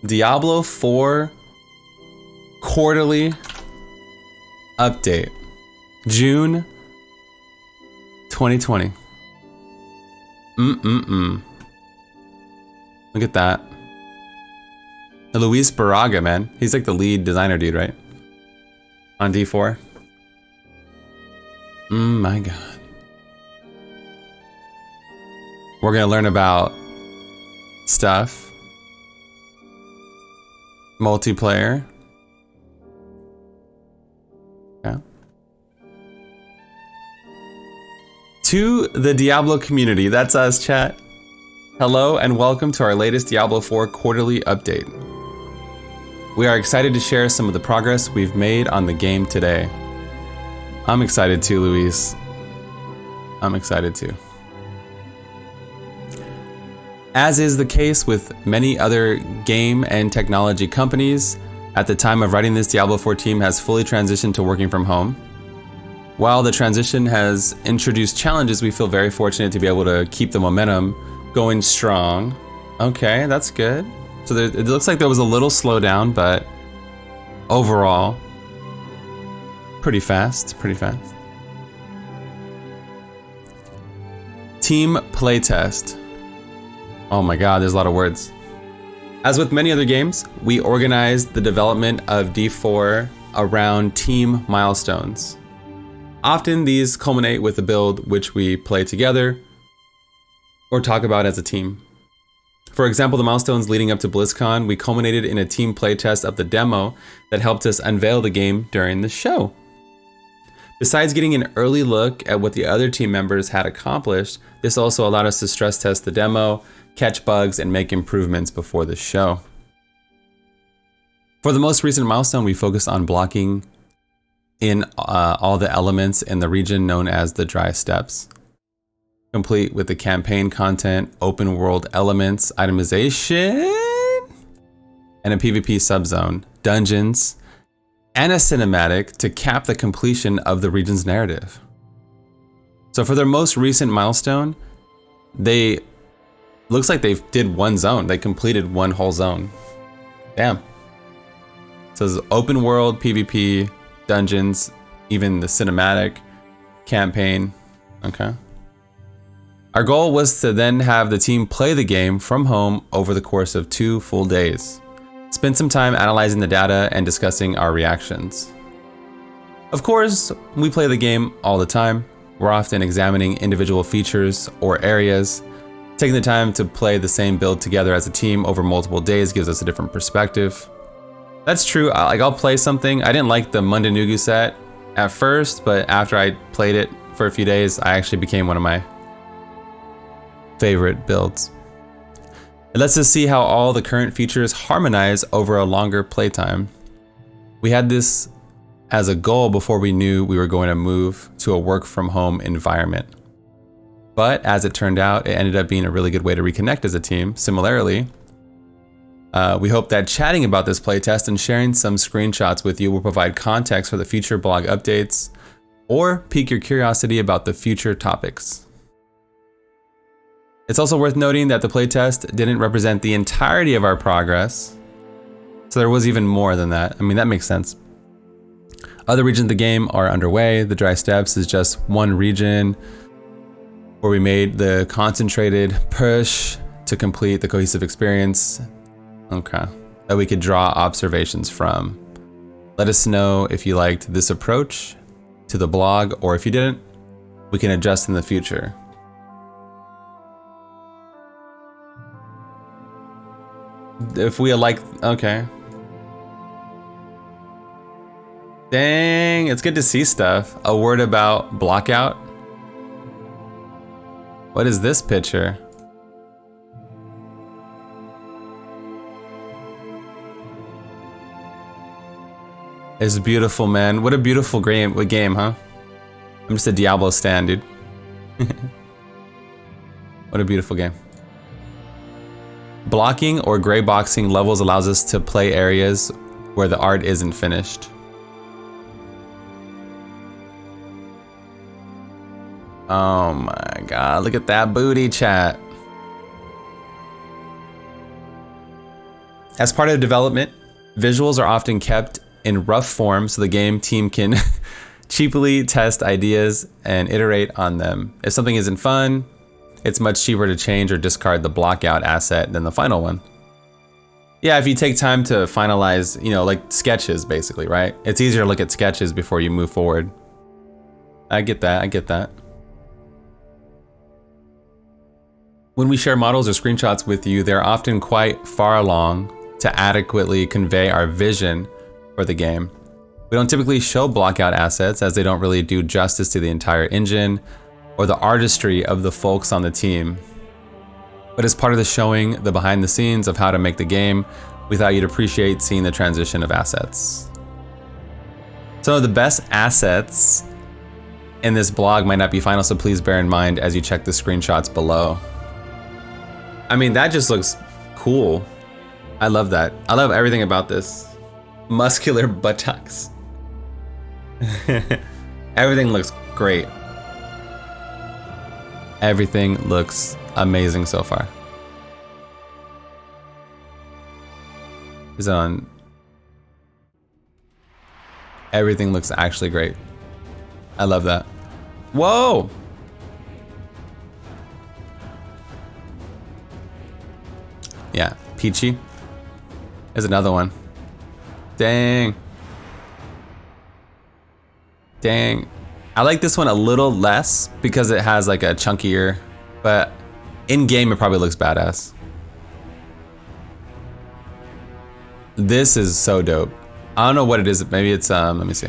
Diablo 4 quarterly update. June 2020. Look at that. Luis Barraga, man. He's like the lead designer dude, right? On D4. My god. We're gonna learn about stuff. Multiplayer. Yeah. To the Diablo community, that's us, chat. Hello and welcome to our latest Diablo 4 quarterly update. We are excited to share some of the progress we've made on the game today. I'm excited too, Luis. I'm excited too. As is the case with many other game and technology companies, at the time of writing this, Diablo 4 team has fully transitioned to working from home. While the transition has introduced challenges, we feel very fortunate to be able to keep the momentum going strong. Okay, that's good. So it looks like there was a little slowdown, but overall, pretty fast, pretty fast. Team playtest. Oh my god, there's a lot of words. As with many other games, we organized the development of D4 around team milestones. Often these culminate with a build which we play together or talk about as a team. For example, the milestones leading up to BlizzCon, we culminated in a team playtest of the demo that helped us unveil the game during the show. Besides getting an early look at what the other team members had accomplished, this also allowed us to stress test the demo, catch bugs, and make improvements before the show. For the most recent milestone, we focused on blocking in all the elements in the region known as the dry steppes, complete with the campaign content, open world elements, itemization, and a PvP subzone, dungeons, and a cinematic to cap the completion of the region's narrative. So for their most recent milestone, looks like they did one zone. They completed one whole zone. Damn. So it's open world, PvP, dungeons, even the cinematic campaign. Okay. Our goal was to then have the team play the game from home over the course of 2 full days. Spend some time analyzing the data and discussing our reactions. Of course, we play the game all the time. We're often examining individual features or areas. Taking the time to play the same build together as a team over multiple days gives us a different perspective. That's true. I'll play something. I didn't like the Mundanugu set at first, but after I played it for a few days, I actually became one of my favorite builds. It lets us see how all the current features harmonize over a longer playtime. We had this as a goal before we knew we were going to move to a work from home environment. But as it turned out, it ended up being a really good way to reconnect as a team. Similarly, we hope that chatting about this playtest and sharing some screenshots with you will provide context for the future blog updates or pique your curiosity about the future topics. It's also worth noting that the playtest didn't represent the entirety of our progress, so there was even more than that. I mean, that makes sense. Other regions of the game are underway. The Dry Steppes is just one region where we made the concentrated push to complete the cohesive experience, okay, that we could draw observations from. Let us know if you liked this approach to the blog, or if you didn't, we can adjust in the future. If we like, okay. Dang, it's good to see stuff. A word about blockout. What is this picture? It's beautiful, man. What a beautiful game, huh? I'm just a Diablo stan, dude. What a beautiful game. Blocking or gray boxing levels allows us to play areas where the art isn't finished. Oh my god, look at that booty, chat. As part of development, visuals are often kept in rough form so the game team can cheaply test ideas and iterate on them. If something isn't fun, it's much cheaper to change or discard the blockout asset than the final one. Yeah, if you take time to finalize, you know, like sketches basically, right? It's easier to look at sketches before you move forward. I get that. When we share models or screenshots with you, they're often quite far along to adequately convey our vision for the game. We don't typically show blockout assets as they don't really do justice to the entire engine or the artistry of the folks on the team. But as part of the showing the behind the scenes of how to make the game, we thought you'd appreciate seeing the transition of assets. Some of the best assets in this blog might not be final, so please bear in mind as you check the screenshots below. I mean, that just looks cool. I love that. I love everything about this. Muscular buttocks. Everything looks great. Everything looks amazing so far. Is it on? Everything looks actually great. I love that. Whoa! Yeah, peachy. There's another one. Dang. Dang. I like this one a little less because it has like a chunkier, but in game it probably looks badass. This is so dope. I don't know what it is. Maybe it's let me see.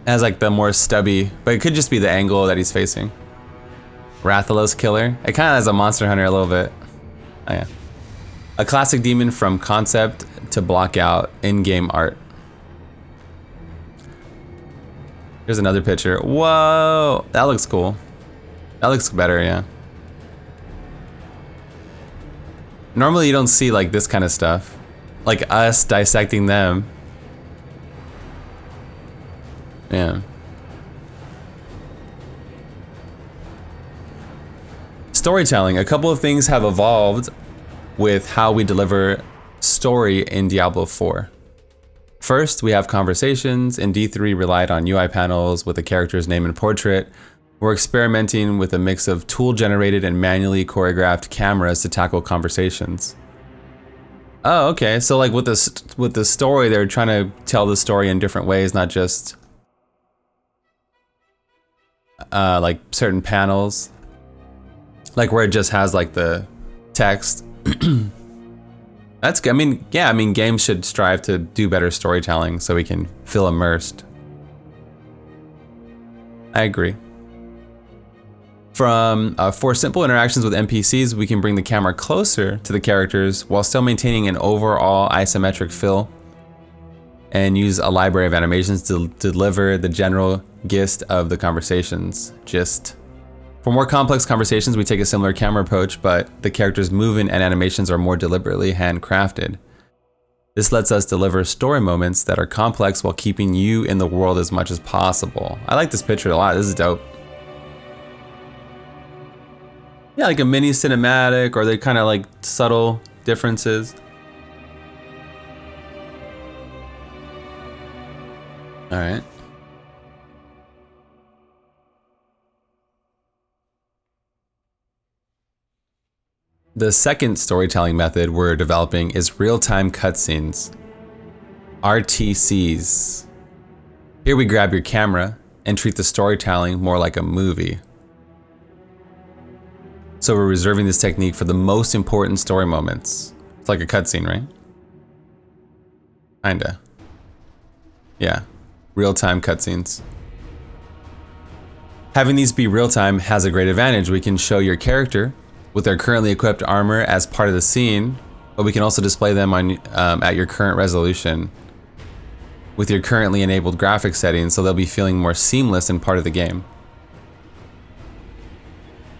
It has like the more stubby, but it could just be the angle that he's facing. Rathalos Killer. It kind of has a Monster Hunter a little bit. Oh yeah. A classic demon from concept to blockout in-game art. Here's another picture. Whoa, that looks cool. That looks better, yeah. Normally you don't see like this kind of stuff. Like us dissecting them. Yeah. Storytelling. A couple of things have evolved with how we deliver story in Diablo 4. First, we have conversations. In D3 relied on UI panels with a character's name and portrait. We're experimenting with a mix of tool-generated and manually choreographed cameras to tackle conversations. Oh, okay. So like with the story, they're trying to tell the story in different ways, not just like certain panels. Like where it just has like the text. That's good. I mean, yeah, I mean, games should strive to do better storytelling so we can feel immersed. I agree. For simple interactions with NPCs, we can bring the camera closer to the characters while still maintaining an overall isometric feel and use a library of animations to deliver the general gist of the conversations. For more complex conversations, we take a similar camera approach, but the characters' movement and animations are more deliberately handcrafted. This lets us deliver story moments that are complex while keeping you in the world as much as possible. I like this picture a lot. This is dope. Yeah, like a mini cinematic, or they're kind of like subtle differences. All right. The second storytelling method we're developing is real-time cutscenes, RTCs. Here we grab your camera and treat the storytelling more like a movie. So we're reserving this technique for the most important story moments. It's like a cutscene, right? Kinda. Yeah, real-time cutscenes. Having these be real-time has a great advantage. We can show your character with their currently equipped armor as part of the scene, but we can also display them on at your current resolution with your currently enabled graphics settings, so they'll be feeling more seamless and part of the game.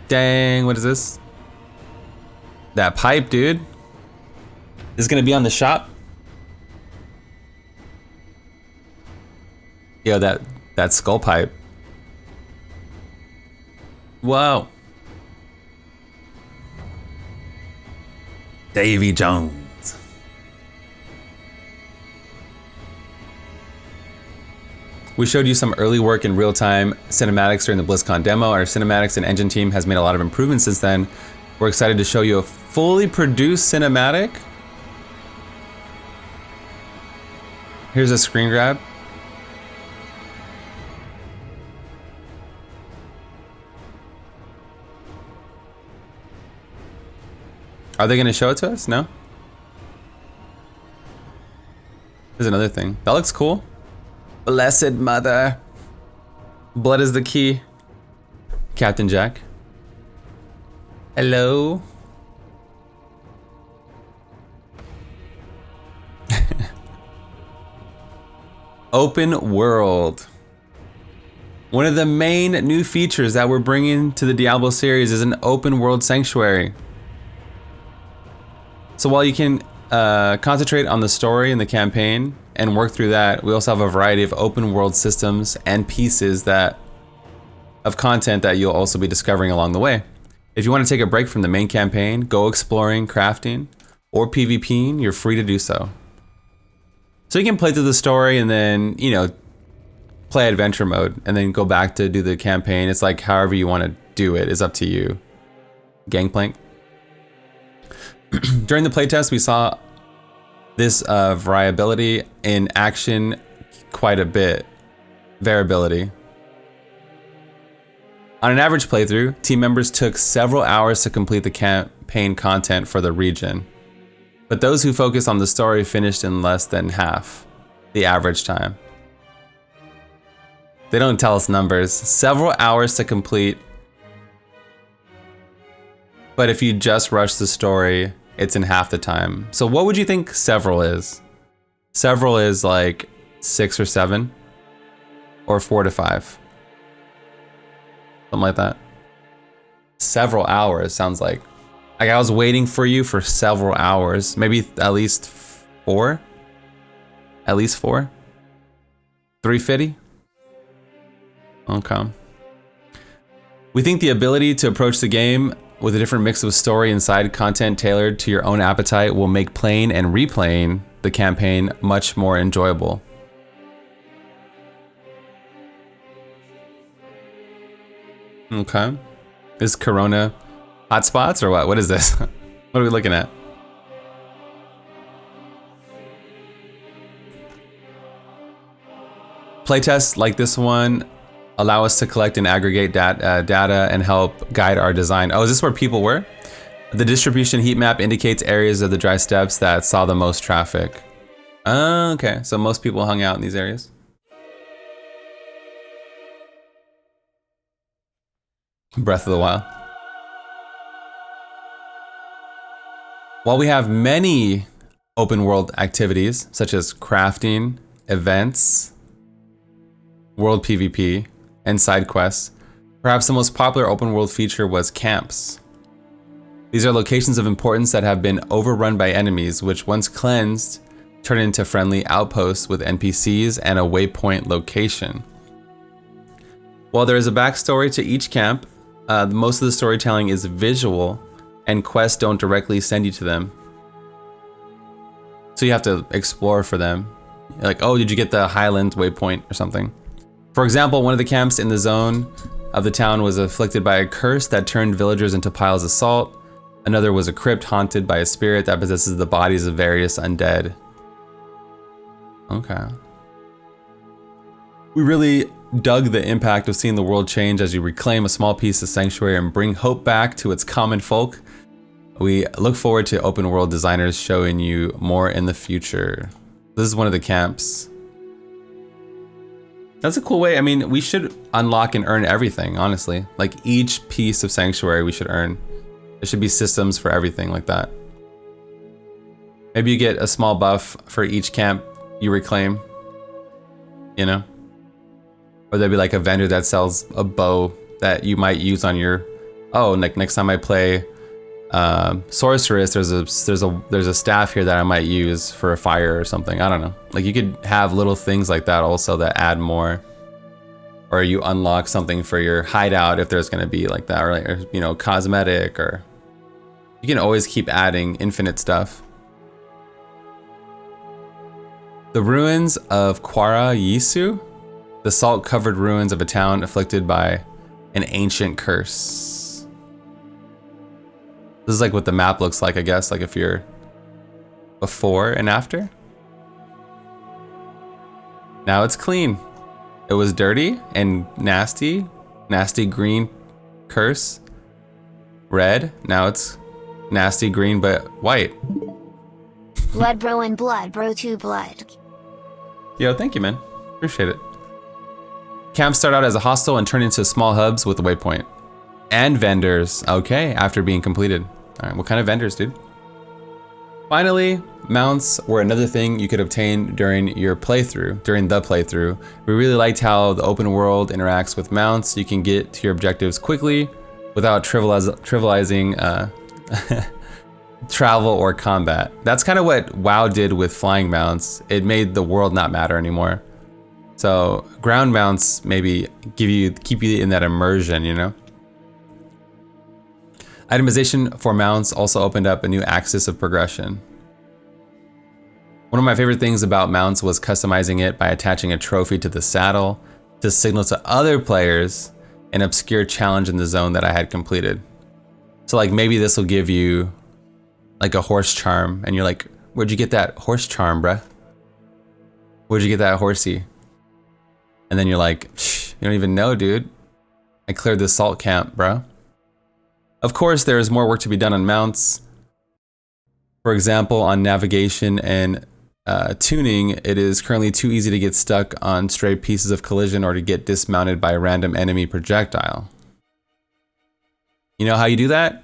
Dang, what is this? That pipe, dude. This is gonna be on the shop? Yo, that skull pipe. Whoa. Davy Jones. We showed you some early work in real-time cinematics during the BlizzCon demo. Our cinematics and engine team has made a lot of improvements since then. We're excited to show you a fully produced cinematic. Here's a screen grab. Are they going to show it to us? No? There's another thing. That looks cool. Blessed Mother. Blood is the key. Captain Jack. Hello. Open world. One of the main new features that we're bringing to the Diablo series is an open world sanctuary. So while you can concentrate on the story and the campaign and work through that, we also have a variety of open world systems and pieces of content that you'll also be discovering along the way. If you want to take a break from the main campaign, go exploring, crafting, or PvPing, you're free to do so. So you can play through the story and then, you know, play adventure mode and then go back to do the campaign. It's like however you want to do it is up to you. Gangplank. During the playtest, we saw this variability in action quite a bit. Variability. On an average playthrough, team members took several hours to complete the campaign content for the region. But those who focused on the story finished in less than half the average time. They don't tell us numbers. Several hours to complete. But if you just rush the story, it's in half the time. So what would you think several is? Several is like 6 or 7 or 4 to 5. Something like that. Several hours sounds like I was waiting for you for several hours. Maybe at least 4? At least 4? 350? Okay. We think the ability to approach the game with a different mix of story and side content tailored to your own appetite will make playing and replaying the campaign much more enjoyable. Okay. Is Corona hotspots or what? What is this? What are we looking at? Playtests like this one allow us to collect and aggregate data and help guide our design. Oh, is this where people were? The distribution heat map indicates areas of the dry steppes that saw the most traffic. Okay, so most people hung out in these areas. Breath of the Wild. While we have many open world activities, such as crafting, events, world PvP, and side quests, perhaps the most popular open world feature was camps. These are locations of importance that have been overrun by enemies, which once cleansed, turn into friendly outposts with NPCs and a waypoint location. While there is a backstory to each camp, most of the storytelling is visual, and quests don't directly send you to them. So you have to explore for them. Like, oh, did you get the Highland waypoint or something? For example, one of the camps in the zone of the town was afflicted by a curse that turned villagers into piles of salt. Another was a crypt haunted by a spirit that possesses the bodies of various undead. Okay. We really dug the impact of seeing the world change as you reclaim a small piece of sanctuary and bring hope back to its common folk. We look forward to open world designers showing you more in the future. This is one of the camps. That's a cool way. I mean, we should unlock and earn everything, honestly. Like each piece of sanctuary we should earn. There should be systems for everything like that. Maybe you get a small buff for each camp you reclaim, you know? Or there'd be like a vendor that sells a bow that you might use on your, oh, like next time I play Sorceress, there's a staff here that I might use for a fire or something. I don't know. Like you could have little things like that also that add more. or you unlock something for your hideout if there's gonna be like that, or like, you know, cosmetic, or you can always keep adding infinite stuff. The ruins of Quara Yisu, the salt-covered ruins of a town afflicted by an ancient curse. This is like what the map looks like, I guess, like if you're before and after. Now it's clean. It was dirty and nasty, nasty green curse, red. Now it's nasty green but white. Blood bro and blood bro 2 blood. Yo, thank you, man. Appreciate it. Camps start out as a hostel and turn into small hubs with a waypoint. And vendors. Okay, after being completed. All right, what kind of vendors, dude? Finally, mounts were another thing you could obtain during the playthrough. We really liked how the open world interacts with mounts. You can get to your objectives quickly without trivializing travel or combat. That's kind of what WoW did with flying mounts. It made the world not matter anymore. So ground mounts maybe keep you in that immersion, you know? Itemization for mounts also opened up a new axis of progression. One of my favorite things about mounts was customizing it by attaching a trophy to the saddle to signal to other players an obscure challenge in the zone that I had completed. So like maybe this will give you like a horse charm and you're like, where'd you get that horse charm, bruh? Where'd you get that horsey? And then you're like, you don't even know, dude. I cleared the salt camp, bro. Of course, there is more work to be done on mounts. For example, on navigation and tuning, it is currently too easy to get stuck on stray pieces of collision or to get dismounted by a random enemy projectile. You know how you do that?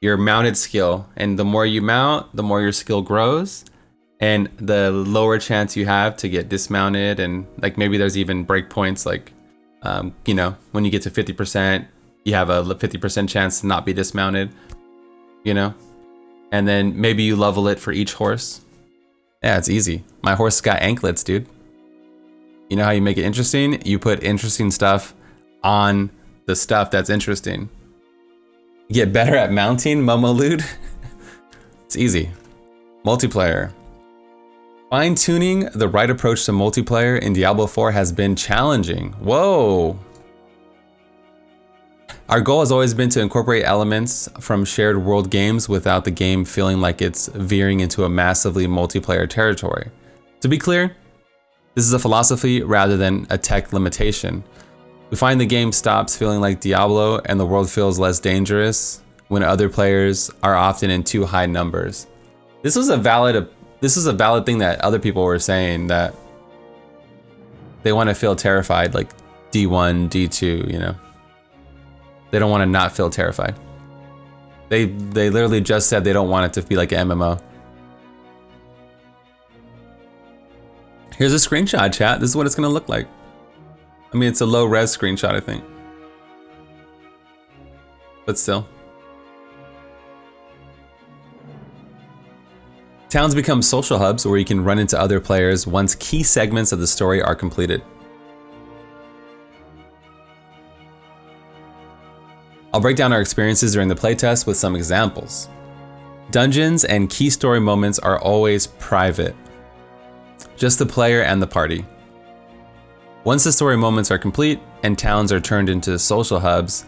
Your mounted skill. And the more you mount, the more your skill grows. And the lower chance you have to get dismounted, and like maybe there's even breakpoints like, you know, when you get to 50%, you have a 50% chance to not be dismounted, you know? And then maybe you level it for each horse. Yeah, it's easy. My horse got anklets, dude. You know how you make it interesting? You put interesting stuff on the stuff that's interesting. You get better at mounting, Momolude? It's easy. Multiplayer. Fine-tuning the right approach to multiplayer in Diablo 4 has been challenging. Whoa! Our goal has always been to incorporate elements from shared world games without the game feeling like it's veering into a massively multiplayer territory. To be clear, this is a philosophy rather than a tech limitation. We find the game stops feeling like Diablo and the world feels less dangerous when other players are often in too high numbers. This was a valid thing that other people were saying, that they want to feel terrified, like D1, D2, you know. They don't want to not feel terrified. They literally just said they don't want it to be like an MMO. Here's a screenshot, chat. This is what it's gonna look like. I mean, it's a low res screenshot, I think. But still. Towns become social hubs where you can run into other players once key segments of the story are completed. I'll break down our experiences during the playtest with some examples. Dungeons and key story moments are always private. Just the player and the party. Once the story moments are complete and towns are turned into social hubs,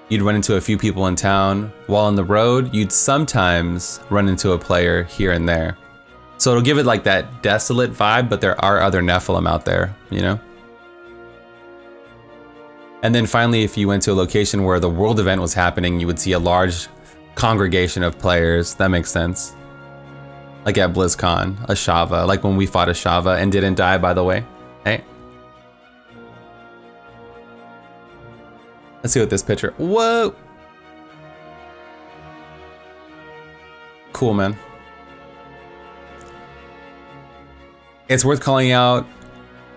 you'd run into a few people in town. While on the road, you'd sometimes run into a player here and there. So it'll give it like that desolate vibe, but there are other Nephilim out there, you know? And then finally, if you went to a location where the world event was happening, you would see a large congregation of players. That makes sense. Like at BlizzCon, a Shava, like when we fought a Shava and didn't die, by the way. Hey. Let's see what this picture, whoa. Cool, man. It's worth calling out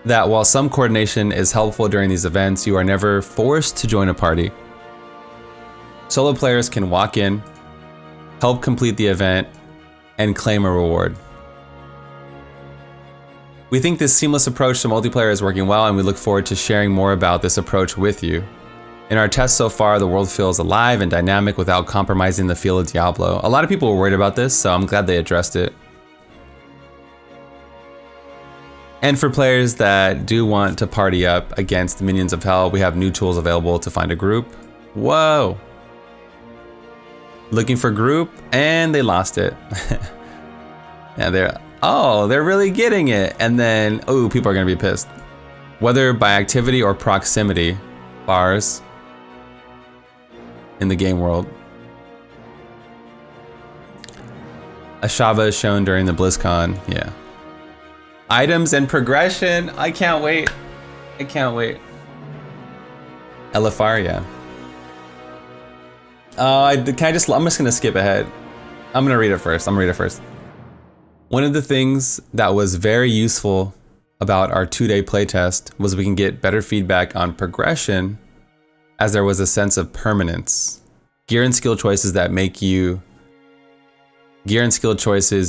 that while some coordination is helpful during these events, you are never forced to join a party. Solo players can walk in, help complete the event, and claim a reward. We think this seamless approach to multiplayer is working well, and we look forward to sharing more about this approach with you. In our tests so far, the world feels alive and dynamic without compromising the feel of Diablo. A lot of people were worried about this, so I'm glad they addressed it. And for players that do want to party up against the minions of hell, we have new tools available to find a group. Whoa! Looking for group, and they lost it. Yeah, they're really getting it. And then, oh, people are gonna be pissed. Whether by activity or proximity, bars in the game world. Ashava is shown during the BlizzCon, yeah. Items and progression, I can't wait. I can't wait. LFR, yeah. I'm just gonna skip ahead. I'm gonna read it first. One of the things that was very useful about our 2-day playtest was we can get better feedback on progression, as there was a sense of permanence. Gear and skill choices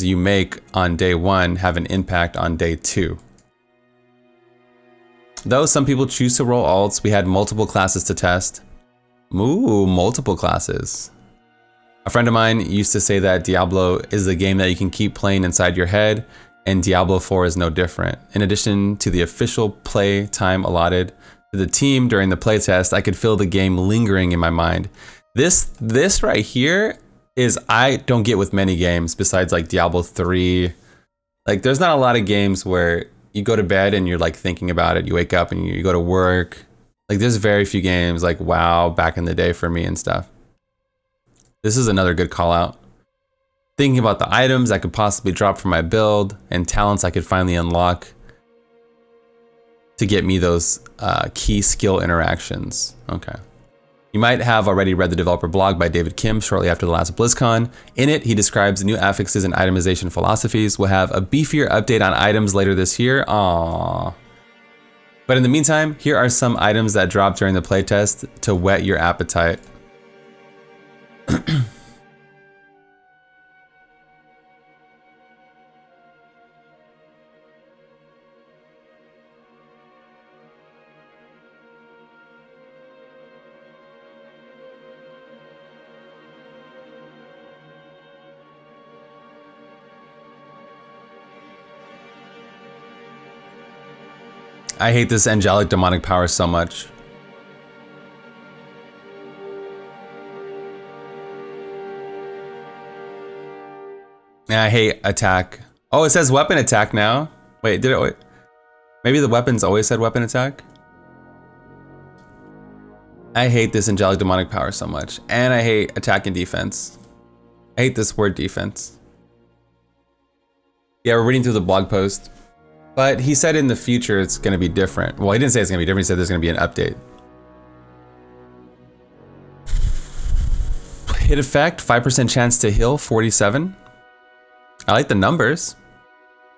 you make on day 1 have an impact on day 2. Though some people choose to roll alts, we had multiple classes to test. Ooh, multiple classes. A friend of mine used to say that Diablo is a game that you can keep playing inside your head, and Diablo 4 is no different. In addition to the official play time allotted to the team during the playtest, I could feel the game lingering in my mind. This right here is I don't get with many games besides like Diablo 3. Like there's not a lot of games where you go to bed and you're like thinking about it. You wake up and you go to work. Like there's very few games like WoW back in the day for me and stuff. This is another good call out. Thinking about the items I could possibly drop for my build and talents I could finally unlock to get me those key skill interactions. Okay. You might have already read the developer blog by David Kim shortly after the last BlizzCon. In it, he describes new affixes and itemization philosophies. We'll have a beefier update on items later this year. Aww. But in the meantime, here are some items that dropped during the playtest to whet your appetite. I hate this angelic demonic power so much. Yeah, I hate attack. Oh, it says weapon attack now. Wait, did it? Wait. Maybe the weapons always said weapon attack? I hate this angelic demonic power so much. And I hate attack and defense. I hate this word defense. Yeah, we're reading through the blog post. But he said in the future it's going to be different. Well, he didn't say it's going to be different. He said there's going to be an update. Hit effect, 5% chance to heal, 47. I like the numbers.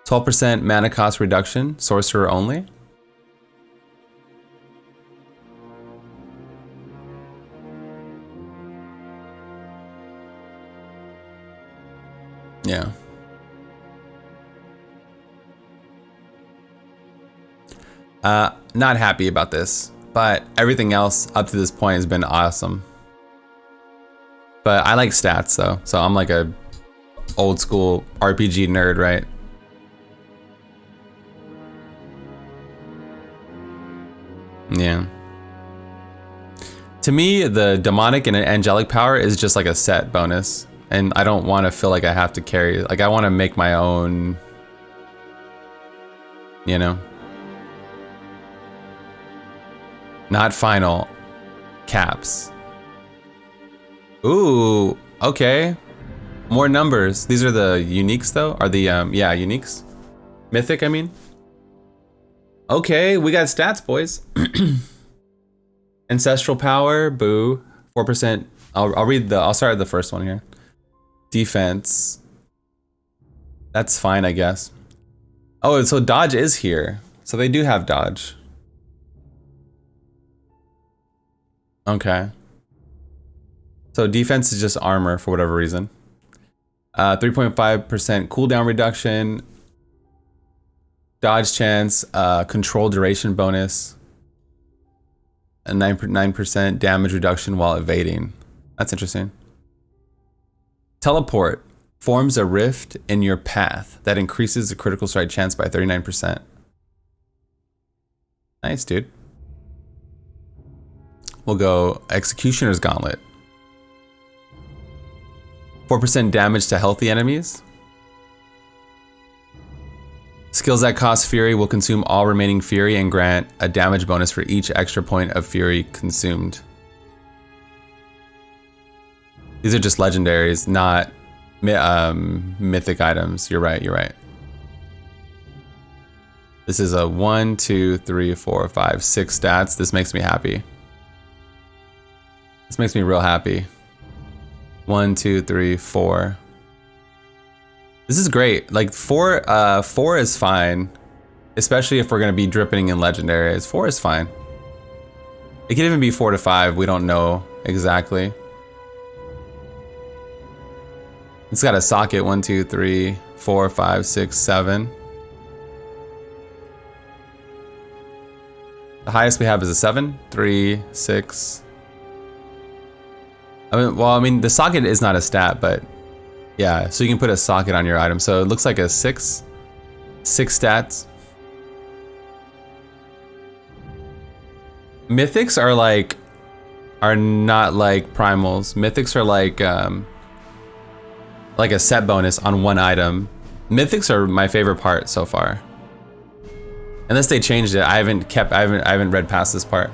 12% mana cost reduction, sorcerer only. Yeah. Not happy about this, but everything else up to this point has been awesome. But I like stats though, so I'm like a old school RPG nerd, right? Yeah. To me, the demonic and angelic power is just like a set bonus, and I don't want to feel like I have to carry. Like I want to make my own, you know. Not final. Caps. Ooh, okay. More numbers. These are the uniques though? Are the, yeah, uniques? Mythic, I mean. Okay, we got stats, boys. Ancestral power, boo. 4%. I'll start with the first one here. Defense. That's fine, I guess. Oh, so dodge is here. So they do have dodge. Okay. So defense is just armor for whatever reason. 3.5% cooldown reduction. dodge chance, control duration bonus, a 9% damage reduction while evading. That's interesting. Teleport forms a rift in your path that increases the critical strike chance by 39%. Nice, dude. We'll go Executioner's Gauntlet. 4% damage to healthy enemies. Skills that cost Fury will consume all remaining Fury and grant a damage bonus for each extra point of Fury consumed. These are just legendaries, not mythic items. You're right, you're right. This is a 1, 2, 3, 4, 5, 6 stats. This makes me happy. This makes me real happy. 1, 2, 3, 4. This is great. Like 4 is fine, especially if we're gonna be dripping in legendaries. 4 is fine. It could even be 4 to 5. We don't know exactly. It's got a socket. 1, 2, 3, 4, 5, 6, 7. The highest we have is a 7, 3, 6. I mean, the socket is not a stat, but yeah, so you can put a socket on your item. So it looks like a 6 stats. Mythics are not like primals. Mythics are like a set bonus on one item. Mythics are my favorite part so far. Unless they changed it, I haven't read past this part.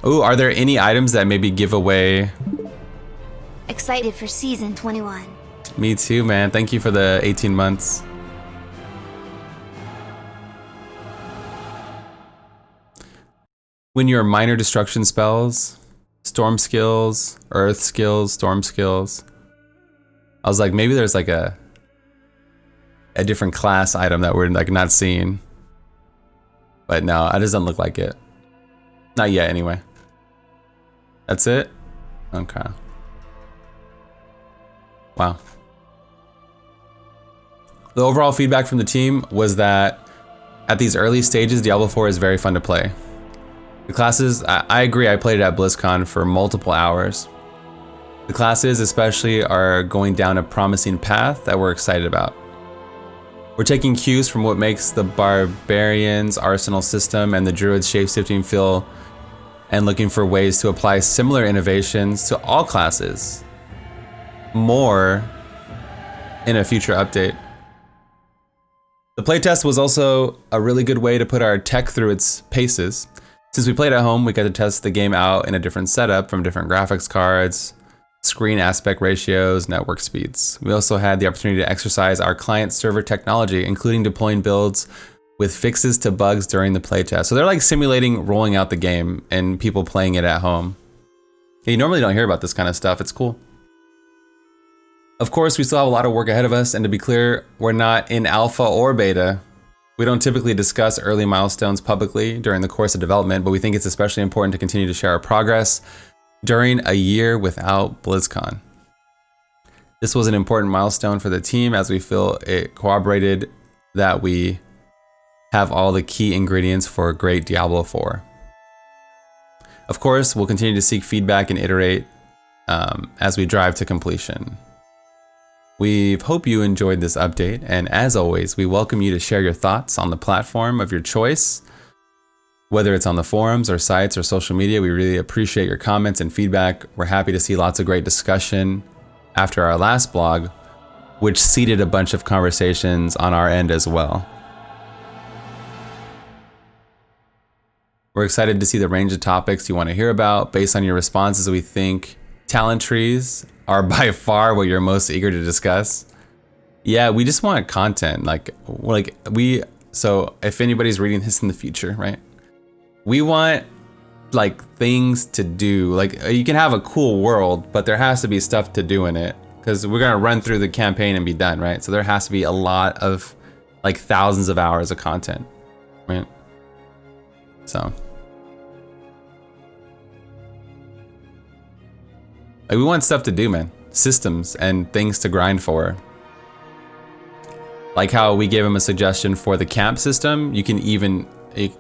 Ooh, are there any items that maybe give away? Excited for season 21. Me too, man. Thank you for the 18 months. When your minor destruction spells, storm skills, earth skills, storm skills. I was like, maybe there's like a different class item that we're like not seeing. But no, it doesn't look like it. Not yet, anyway. That's it? Okay. Wow. The overall feedback from the team was that at these early stages, Diablo 4 is very fun to play. The classes, I agree, I played it at BlizzCon for multiple hours. The classes especially are going down a promising path that we're excited about. We're taking cues from what makes the Barbarian's Arsenal system and the Druid's shapeshifting feel, and looking for ways to apply similar innovations to all classes. More in a future update. The playtest was also a really good way to put our tech through its paces. Since we played at home, we got to test the game out in a different setup from different graphics cards, screen aspect ratios, network speeds. We also had the opportunity to exercise our client-server technology, including deploying builds with fixes to bugs during the playtest. So they're like simulating rolling out the game and people playing it at home. You normally don't hear about this kind of stuff. It's cool. Of course, we still have a lot of work ahead of us, and to be clear, we're not in alpha or beta. We don't typically discuss early milestones publicly during the course of development, but we think it's especially important to continue to share our progress during a year without BlizzCon. This was an important milestone for the team as we feel it corroborated that we have all the key ingredients for a great Diablo 4. Of course, we'll continue to seek feedback and iterate as we drive to completion. We hope you enjoyed this update, and as always, we welcome you to share your thoughts on the platform of your choice. Whether it's on the forums or sites or social media, we really appreciate your comments and feedback. We're happy to see lots of great discussion after our last blog, which seeded a bunch of conversations on our end as well. We're excited to see the range of topics you want to hear about. Based on your responses, we think talent trees are by far what you're most eager to discuss. Yeah, we just want content. So if anybody's reading this in the future, right? We want like things to do. Like you can have a cool world, but there has to be stuff to do in it, because we're gonna run through the campaign and be done, right? So there has to be a lot of like thousands of hours of content, right? So like, we want stuff to do, man. systems and things to grind for. Like how we gave him a suggestion for the camp system, you can even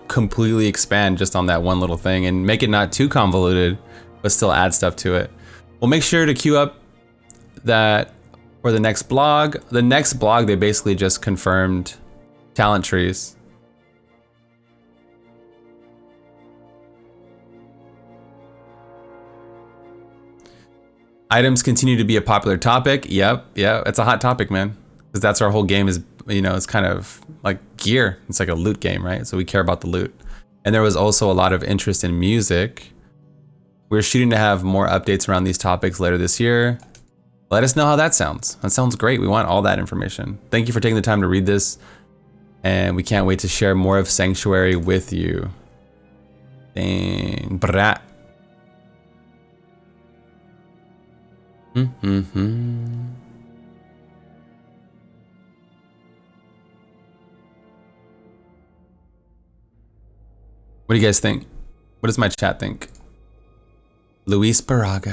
completely expand just on that one little thing and make it not too convoluted, but still add stuff to it. We'll make sure to queue up that for the next blog. The next blog, they basically just confirmed talent trees. Items continue to be a popular topic. Yep, yeah, it's a hot topic, man. Because that's our whole game is, you know, it's kind of like gear. It's like a loot game, right? So we care about the loot. And there was also a lot of interest in music. We're shooting to have more updates around these topics later this year. Let us know how that sounds. That sounds great. We want all that information. Thank you for taking the time to read this. And we can't wait to share more of Sanctuary with you. Dang, brat. What do you guys think? What does my chat think? Luis Baraga.